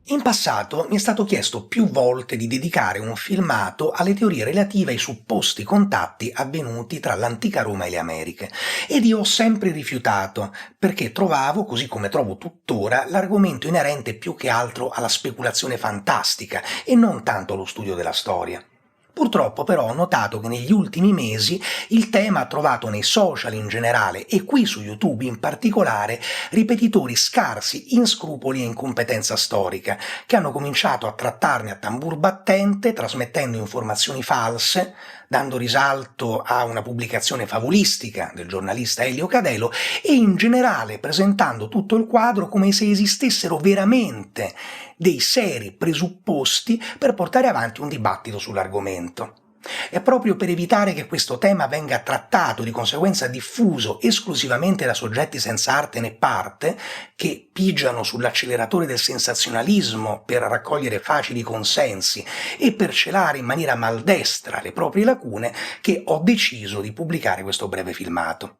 In passato mi è stato chiesto più volte di dedicare un filmato alle teorie relative ai supposti contatti avvenuti tra l'antica Roma e le Americhe, ed io ho sempre rifiutato, perché trovavo, così come trovo tuttora, l'argomento inerente più che altro alla speculazione fantastica e non tanto allo studio della storia. Purtroppo però ho notato che negli ultimi mesi il tema ha trovato nei social in generale e qui su YouTube in particolare ripetitori scarsi in scrupoli e incompetenza storica, che hanno cominciato a trattarne a tambur battente, trasmettendo informazioni false, dando risalto a una pubblicazione favolistica del giornalista Elio Cadelo e in generale presentando tutto il quadro come se esistessero veramente dei seri presupposti per portare avanti un dibattito sull'argomento. È proprio per evitare che questo tema venga trattato, di conseguenza diffuso esclusivamente da soggetti senza arte né parte, che pigiano sull'acceleratore del sensazionalismo per raccogliere facili consensi e per celare in maniera maldestra le proprie lacune, che ho deciso di pubblicare questo breve filmato.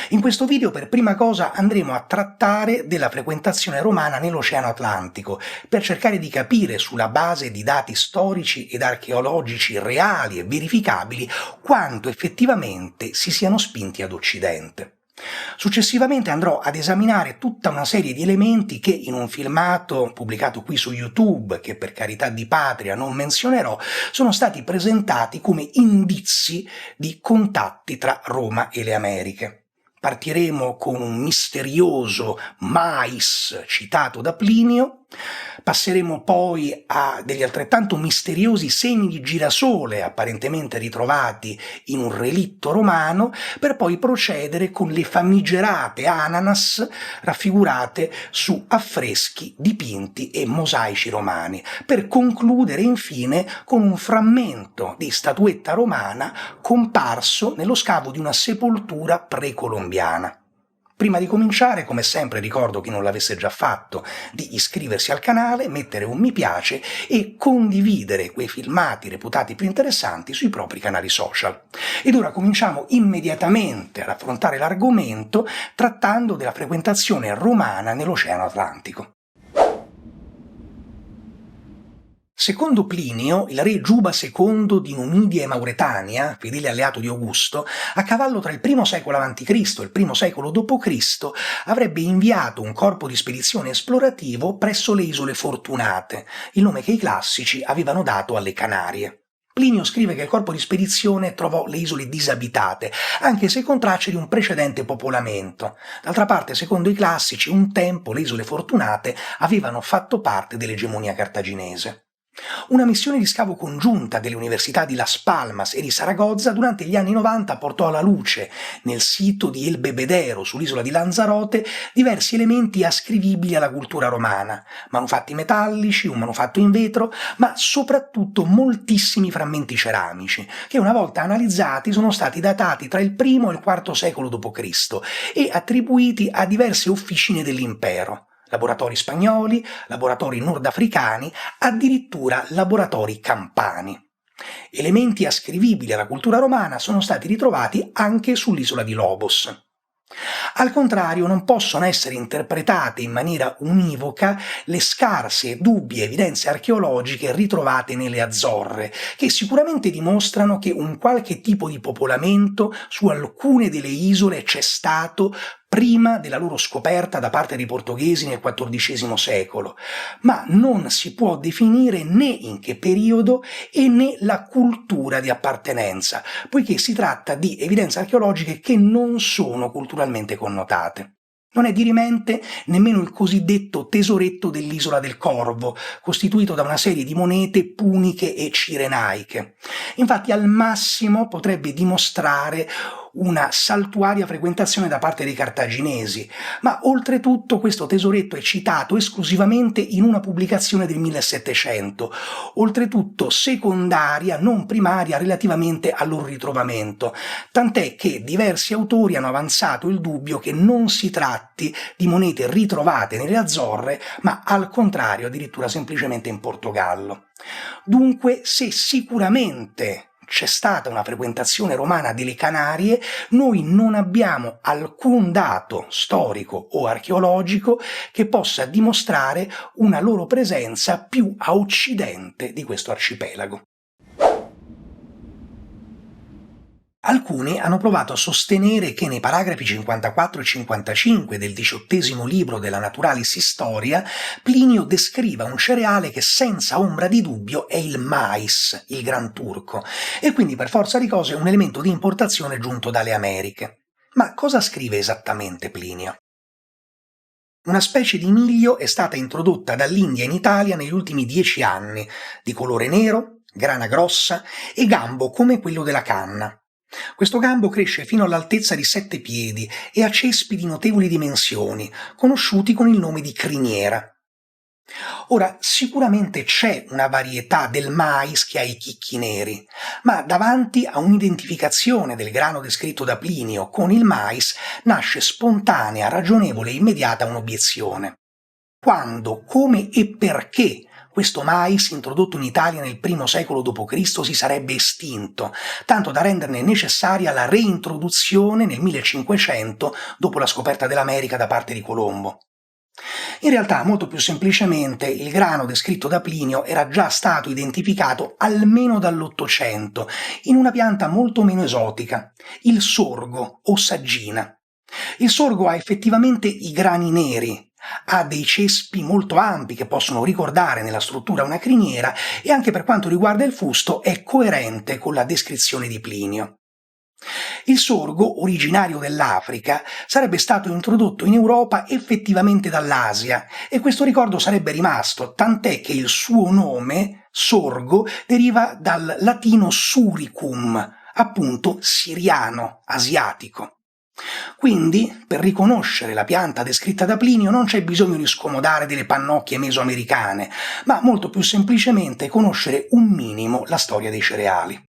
In questo video per prima cosa andremo a trattare della frequentazione romana nell'Oceano Atlantico, per cercare di capire, sulla base di dati storici ed archeologici reali e verificabili, quanto effettivamente si siano spinti ad occidente. Successivamente andrò ad esaminare tutta una serie di elementi che in un filmato pubblicato qui su YouTube, che per carità di patria non menzionerò, sono stati presentati come indizi di contatti tra Roma e le Americhe. Partiremo con un misterioso mais citato da Plinio, passeremo poi a degli altrettanto misteriosi semi di girasole apparentemente ritrovati in un relitto romano, per poi procedere con le famigerate ananas raffigurate su affreschi, dipinti e mosaici romani, per concludere infine con un frammento di statuetta romana comparso nello scavo di una sepoltura precolombiana. Prima di cominciare, come sempre ricordo chi non l'avesse già fatto di iscriversi al canale, mettere un mi piace e condividere quei filmati reputati più interessanti sui propri canali social. Ed ora cominciamo immediatamente ad affrontare l'argomento trattando della frequentazione romana nell'Oceano Atlantico. Secondo Plinio, il re Giuba II di Numidia e Mauretania, fedele alleato di Augusto, a cavallo tra il I secolo a.C. e il I secolo d.C., avrebbe inviato un corpo di spedizione esplorativo presso le Isole Fortunate, il nome che i classici avevano dato alle Canarie. Plinio scrive che il corpo di spedizione trovò le isole disabitate, anche se con tracce di un precedente popolamento. D'altra parte, secondo i classici, un tempo le Isole Fortunate avevano fatto parte dell'egemonia cartaginese. Una missione di scavo congiunta delle università di Las Palmas e di Saragozza durante gli anni 90 portò alla luce, nel sito di El Bebedero, sull'isola di Lanzarote, diversi elementi ascrivibili alla cultura romana: manufatti metallici, un manufatto in vetro, ma soprattutto moltissimi frammenti ceramici, che una volta analizzati sono stati datati tra il I e il IV secolo d.C. e attribuiti a diverse officine dell'impero. Laboratori spagnoli, laboratori nordafricani, addirittura laboratori campani. Elementi ascrivibili alla cultura romana sono stati ritrovati anche sull'isola di Lobos. Al contrario, non possono essere interpretate in maniera univoca le scarse e dubbie evidenze archeologiche ritrovate nelle Azzorre, che sicuramente dimostrano che un qualche tipo di popolamento su alcune delle isole c'è stato prima della loro scoperta da parte dei portoghesi nel XIV secolo, ma non si può definire né in che periodo e né la cultura di appartenenza, poiché si tratta di evidenze archeologiche che non sono culturalmente connotate. Non è dirimente nemmeno il cosiddetto tesoretto dell'Isola del Corvo, costituito da una serie di monete puniche e cirenaiche. Infatti al massimo potrebbe dimostrare una saltuaria frequentazione da parte dei cartaginesi, ma oltretutto questo tesoretto è citato esclusivamente in una pubblicazione del 1700, oltretutto secondaria, non primaria relativamente al loro ritrovamento, tant'è che diversi autori hanno avanzato il dubbio che non si tratti di monete ritrovate nelle Azzorre, ma al contrario addirittura semplicemente in Portogallo. Dunque, se sicuramente c'è stata una frequentazione romana delle Canarie, noi non abbiamo alcun dato storico o archeologico che possa dimostrare una loro presenza più a occidente di questo arcipelago. Alcuni hanno provato a sostenere che nei paragrafi 54 e 55 del XVIII libro della Naturalis Historia Plinio descriva un cereale che senza ombra di dubbio è il mais, il gran turco, e quindi per forza di cose è un elemento di importazione giunto dalle Americhe. Ma cosa scrive esattamente Plinio? Una specie di miglio è stata introdotta dall'India in Italia negli ultimi 10 anni, di colore nero, grana grossa e gambo come quello della canna. Questo gambo cresce fino all'altezza di 7 piedi e ha cespi di notevoli dimensioni, conosciuti con il nome di criniera. Ora, sicuramente c'è una varietà del mais che ha i chicchi neri, ma davanti a un'identificazione del grano descritto da Plinio con il mais nasce spontanea, ragionevole e immediata un'obiezione. Quando, come e perché questo mais, introdotto in Italia nel I secolo d.C., si sarebbe estinto, tanto da renderne necessaria la reintroduzione nel 1500 dopo la scoperta dell'America da parte di Colombo. In realtà, molto più semplicemente, il grano descritto da Plinio era già stato identificato almeno dall'Ottocento, in una pianta molto meno esotica, il sorgo o saggina. Il sorgo ha effettivamente i grani neri, ha dei cespi molto ampi che possono ricordare nella struttura una criniera e anche per quanto riguarda il fusto è coerente con la descrizione di Plinio. Il sorgo, originario dell'Africa, sarebbe stato introdotto in Europa effettivamente dall'Asia e questo ricordo sarebbe rimasto, tant'è che il suo nome, sorgo, deriva dal latino suricum, appunto siriano, asiatico. Quindi, per riconoscere la pianta descritta da Plinio non c'è bisogno di scomodare delle pannocchie mesoamericane, ma molto più semplicemente conoscere un minimo la storia dei cereali.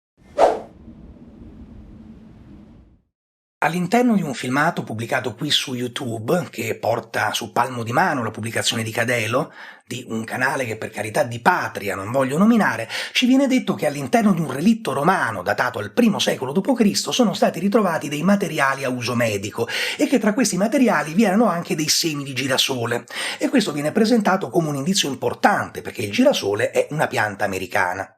All'interno di un filmato pubblicato qui su YouTube, che porta su palmo di mano la pubblicazione di Cadelo, di un canale che per carità di patria non voglio nominare, ci viene detto che all'interno di un relitto romano datato al I secolo d.C. sono stati ritrovati dei materiali a uso medico e che tra questi materiali vi erano anche dei semi di girasole. E questo viene presentato come un indizio importante, perché il girasole è una pianta americana.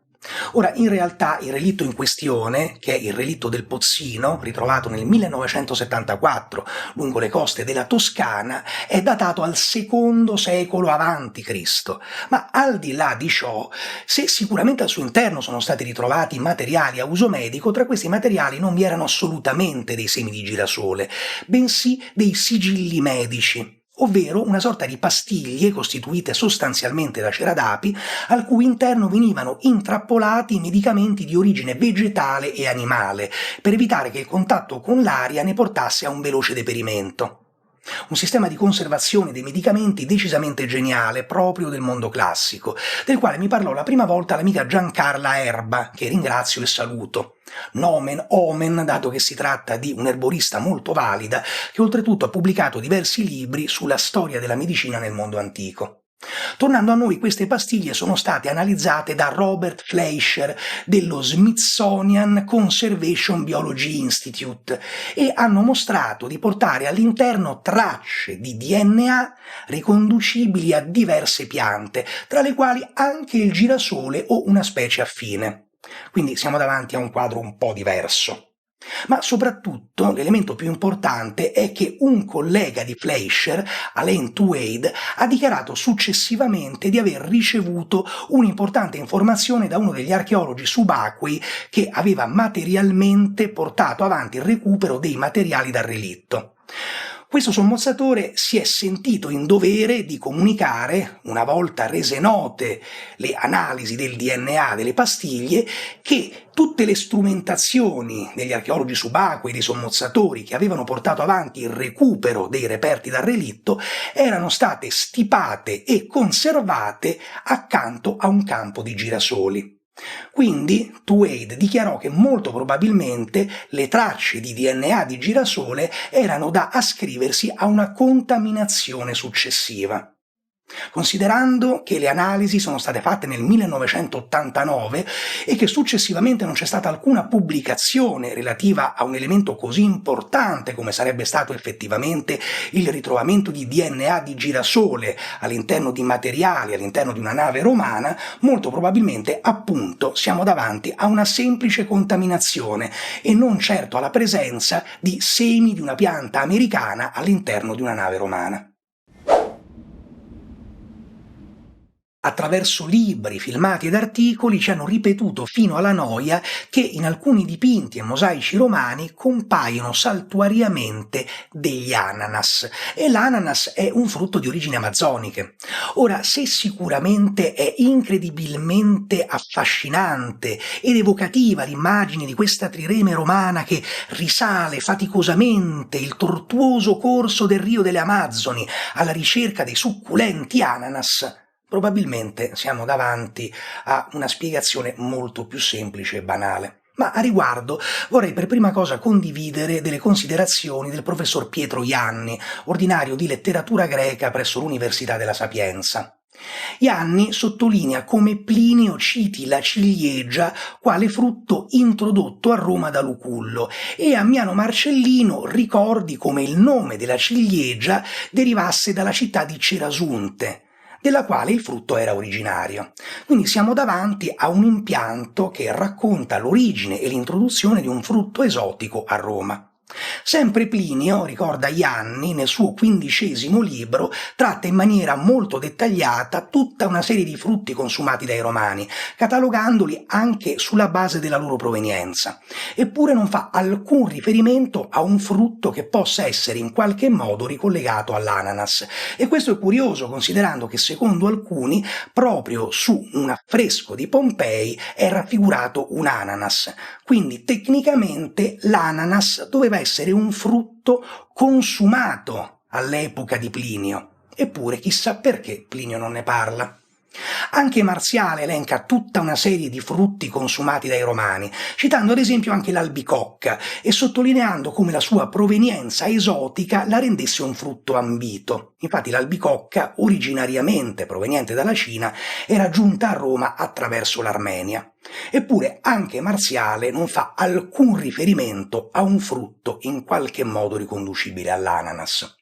Ora, in realtà il relitto in questione, che è il relitto del Pozzino, ritrovato nel 1974 lungo le coste della Toscana, è datato al II secolo a.C. Ma al di là di ciò, se sicuramente al suo interno sono stati ritrovati materiali a uso medico, tra questi materiali non vi erano assolutamente dei semi di girasole, bensì dei sigilli medici, ovvero una sorta di pastiglie costituite sostanzialmente da cera d'api, al cui interno venivano intrappolati medicamenti di origine vegetale e animale, per evitare che il contatto con l'aria ne portasse a un veloce deperimento. Un sistema di conservazione dei medicamenti decisamente geniale, proprio del mondo classico, del quale mi parlò la prima volta l'amica Giancarla Erba, che ringrazio e saluto. Nomen omen, dato che si tratta di un'erborista molto valida, che oltretutto ha pubblicato diversi libri sulla storia della medicina nel mondo antico. Tornando a noi, queste pastiglie sono state analizzate da Robert Fleischer dello Smithsonian Conservation Biology Institute e hanno mostrato di portare all'interno tracce di DNA riconducibili a diverse piante, tra le quali anche il girasole o una specie affine. Quindi siamo davanti a un quadro un po' diverso. Ma soprattutto l'elemento più importante è che un collega di Fleischer, Alain Touaid, ha dichiarato successivamente di aver ricevuto un'importante informazione da uno degli archeologi subacquei che aveva materialmente portato avanti il recupero dei materiali dal relitto. Questo sommozzatore si è sentito in dovere di comunicare, una volta rese note le analisi del DNA delle pastiglie, che tutte le strumentazioni degli archeologi subacquei, dei sommozzatori che avevano portato avanti il recupero dei reperti dal relitto, erano state stipate e conservate accanto a un campo di girasoli. Quindi Touaid dichiarò che molto probabilmente le tracce di DNA di girasole erano da ascriversi a una contaminazione successiva. Considerando che le analisi sono state fatte nel 1989 e che successivamente non c'è stata alcuna pubblicazione relativa a un elemento così importante come sarebbe stato effettivamente il ritrovamento di DNA di girasole all'interno di materiali, all'interno di una nave romana, molto probabilmente appunto siamo davanti a una semplice contaminazione e non certo alla presenza di semi di una pianta americana all'interno di una nave romana. Attraverso libri, filmati ed articoli ci hanno ripetuto fino alla noia che in alcuni dipinti e mosaici romani compaiono saltuariamente degli ananas, e l'ananas è un frutto di origini amazzoniche. Ora, se sicuramente è incredibilmente affascinante ed evocativa l'immagine di questa trireme romana che risale faticosamente il tortuoso corso del Rio delle Amazzoni alla ricerca dei succulenti ananas, probabilmente siamo davanti a una spiegazione molto più semplice e banale. Ma a riguardo vorrei per prima cosa condividere delle considerazioni del professor Pietro Ianni, ordinario di letteratura greca presso l'Università della Sapienza. Ianni sottolinea come Plinio citi la ciliegia quale frutto introdotto a Roma da Lucullo e Ammiano Marcellino ricordi come il nome della ciliegia derivasse dalla città di Cerasunte, della quale il frutto era originario. Quindi siamo davanti a un impianto che racconta l'origine e l'introduzione di un frutto esotico a Roma. Sempre Plinio, ricorda Ianni, nel suo 15° libro, tratta in maniera molto dettagliata tutta una serie di frutti consumati dai Romani, catalogandoli anche sulla base della loro provenienza. Eppure non fa alcun riferimento a un frutto che possa essere in qualche modo ricollegato all'ananas. E questo è curioso, considerando che secondo alcuni proprio su un affresco di Pompei è raffigurato un ananas. Quindi tecnicamente l'ananas doveva essere un frutto consumato all'epoca di Plinio. Eppure chissà perché Plinio non ne parla. Anche Marziale elenca tutta una serie di frutti consumati dai Romani, citando ad esempio anche l'albicocca e sottolineando come la sua provenienza esotica la rendesse un frutto ambito. Infatti l'albicocca, originariamente proveniente dalla Cina, era giunta a Roma attraverso l'Armenia. Eppure anche Marziale non fa alcun riferimento a un frutto in qualche modo riconducibile all'ananas.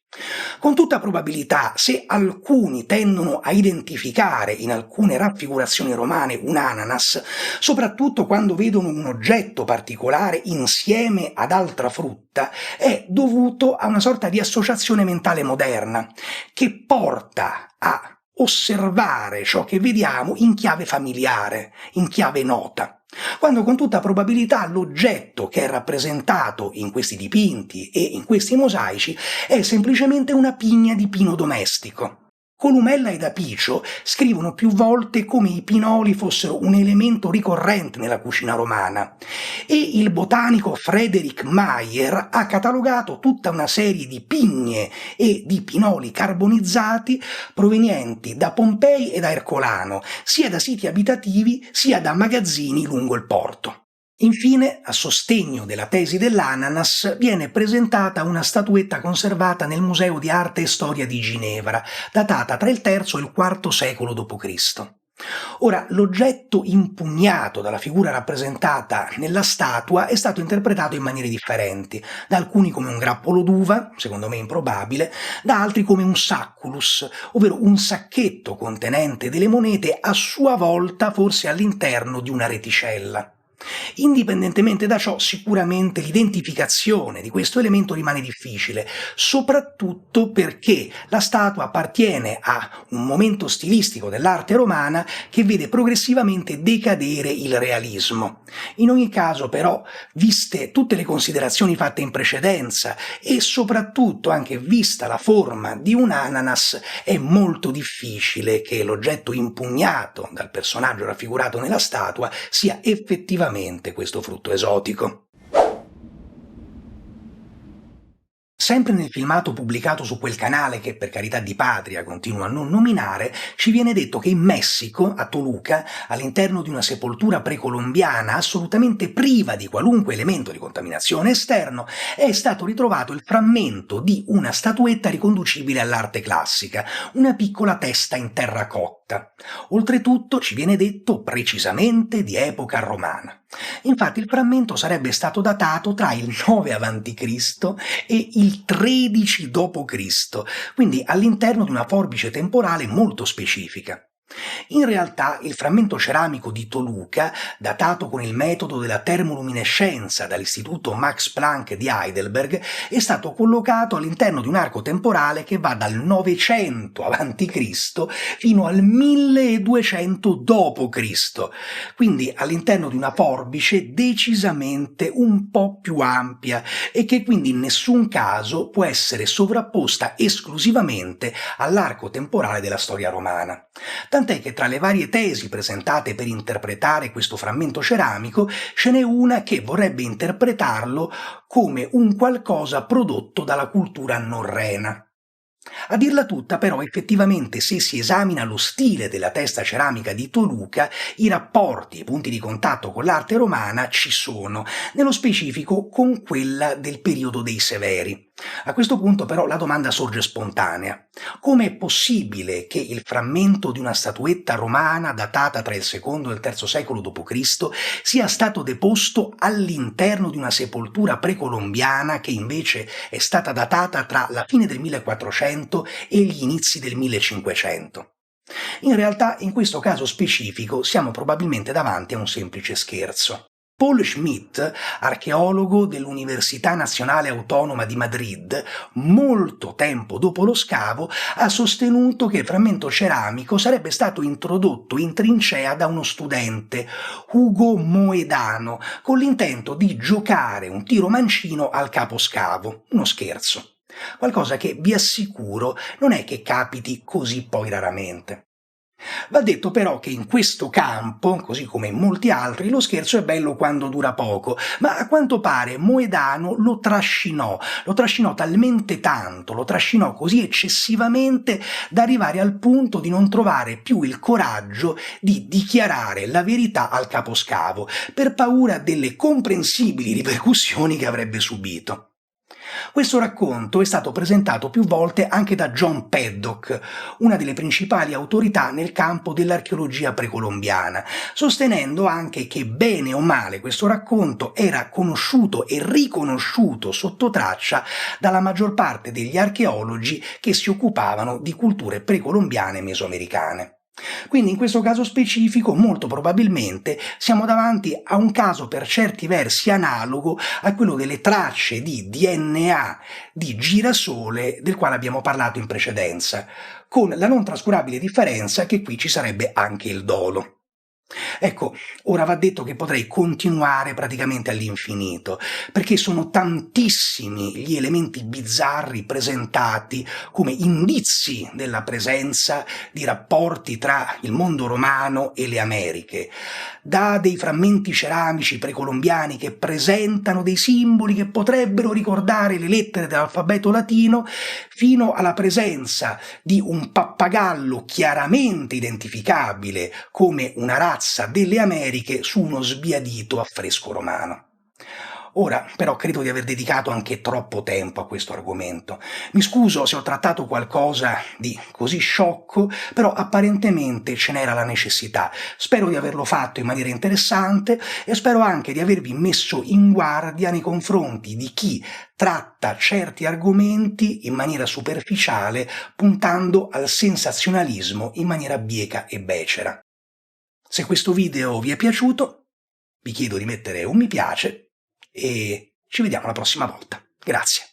Con tutta probabilità, se alcuni tendono a identificare in alcune raffigurazioni romane un ananas, soprattutto quando vedono un oggetto particolare insieme ad altra frutta, è dovuto a una sorta di associazione mentale moderna, che porta a osservare ciò che vediamo in chiave familiare, in chiave nota, quando con tutta probabilità l'oggetto che è rappresentato in questi dipinti e in questi mosaici è semplicemente una pigna di pino domestico. Columella ed Apicio scrivono più volte come i pinoli fossero un elemento ricorrente nella cucina romana e il botanico Frederick Mayer ha catalogato tutta una serie di pigne e di pinoli carbonizzati provenienti da Pompei e da Ercolano, sia da siti abitativi sia da magazzini lungo il porto. Infine, a sostegno della tesi dell'ananas, viene presentata una statuetta conservata nel Museo di Arte e Storia di Ginevra, datata tra il III e il IV secolo d.C. Ora, l'oggetto impugnato dalla figura rappresentata nella statua è stato interpretato in maniere differenti, da alcuni come un grappolo d'uva, secondo me improbabile, da altri come un sacculus, ovvero un sacchetto contenente delle monete a sua volta forse all'interno di una reticella. Indipendentemente da ciò, sicuramente l'identificazione di questo elemento rimane difficile, soprattutto perché la statua appartiene a un momento stilistico dell'arte romana che vede progressivamente decadere il realismo. In ogni caso, però, viste tutte le considerazioni fatte in precedenza e soprattutto anche vista la forma di un ananas, è molto difficile che l'oggetto impugnato dal personaggio raffigurato nella statua sia effettivamente questo frutto esotico. Sempre nel filmato pubblicato su quel canale che per carità di patria continuo a non nominare, ci viene detto che in Messico, a Toluca, all'interno di una sepoltura precolombiana assolutamente priva di qualunque elemento di contaminazione esterno, è stato ritrovato il frammento di una statuetta riconducibile all'arte classica, una piccola testa in terracotta. Oltretutto ci viene detto precisamente di epoca romana. Infatti il frammento sarebbe stato datato tra il 9 a.C. e il 13 d.C., quindi all'interno di una forbice temporale molto specifica. In realtà il frammento ceramico di Toluca, datato con il metodo della termoluminescenza dall'Istituto Max Planck di Heidelberg, è stato collocato all'interno di un arco temporale che va dal 900 a.C. fino al 1200 d.C., quindi all'interno di una forbice decisamente un po' più ampia e che quindi in nessun caso può essere sovrapposta esclusivamente all'arco temporale della storia romana. Tant'è che tra le varie tesi presentate per interpretare questo frammento ceramico ce n'è una che vorrebbe interpretarlo come un qualcosa prodotto dalla cultura norrena. A dirla tutta, però, effettivamente, se si esamina lo stile della testa ceramica di Toluca, i rapporti, i punti di contatto con l'arte romana ci sono, nello specifico con quella del periodo dei Severi. A questo punto, però, la domanda sorge spontanea. Come è possibile che il frammento di una statuetta romana datata tra il secondo e il terzo secolo d.C. sia stato deposto all'interno di una sepoltura precolombiana che invece è stata datata tra la fine del 1400 e gli inizi del 1500? In realtà, in questo caso specifico, siamo probabilmente davanti a un semplice scherzo. Paul Schmidt, archeologo dell'Università Nazionale Autonoma di Madrid, molto tempo dopo lo scavo, ha sostenuto che il frammento ceramico sarebbe stato introdotto in trincea da uno studente, Hugo Moedano, con l'intento di giocare un tiro mancino al caposcavo. Uno scherzo. Qualcosa che, vi assicuro, non è che capiti così poi raramente. Va detto però che in questo campo, così come in molti altri, lo scherzo è bello quando dura poco, ma a quanto pare Moedano lo trascinò talmente tanto, lo trascinò così eccessivamente da arrivare al punto di non trovare più il coraggio di dichiarare la verità al caposcavo, per paura delle comprensibili ripercussioni che avrebbe subito. Questo racconto è stato presentato più volte anche da John Paddock, una delle principali autorità nel campo dell'archeologia precolombiana, sostenendo anche che bene o male questo racconto era conosciuto e riconosciuto sotto traccia dalla maggior parte degli archeologi che si occupavano di culture precolombiane mesoamericane. Quindi in questo caso specifico molto probabilmente siamo davanti a un caso per certi versi analogo a quello delle tracce di DNA di girasole del quale abbiamo parlato in precedenza, con la non trascurabile differenza che qui ci sarebbe anche il dolo. Ecco, ora va detto che potrei continuare praticamente all'infinito, perché sono tantissimi gli elementi bizzarri presentati come indizi della presenza di rapporti tra il mondo romano e le Americhe, da dei frammenti ceramici precolombiani che presentano dei simboli che potrebbero ricordare le lettere dell'alfabeto latino, fino alla presenza di un pappagallo chiaramente identificabile come una razza delle Americhe su uno sbiadito affresco romano. Ora, però, credo di aver dedicato anche troppo tempo a questo argomento. Mi scuso se ho trattato qualcosa di così sciocco, però apparentemente ce n'era la necessità. Spero di averlo fatto in maniera interessante e spero anche di avervi messo in guardia nei confronti di chi tratta certi argomenti in maniera superficiale, puntando al sensazionalismo in maniera bieca e becera. Se questo video vi è piaciuto, vi chiedo di mettere un mi piace e ci vediamo la prossima volta. Grazie.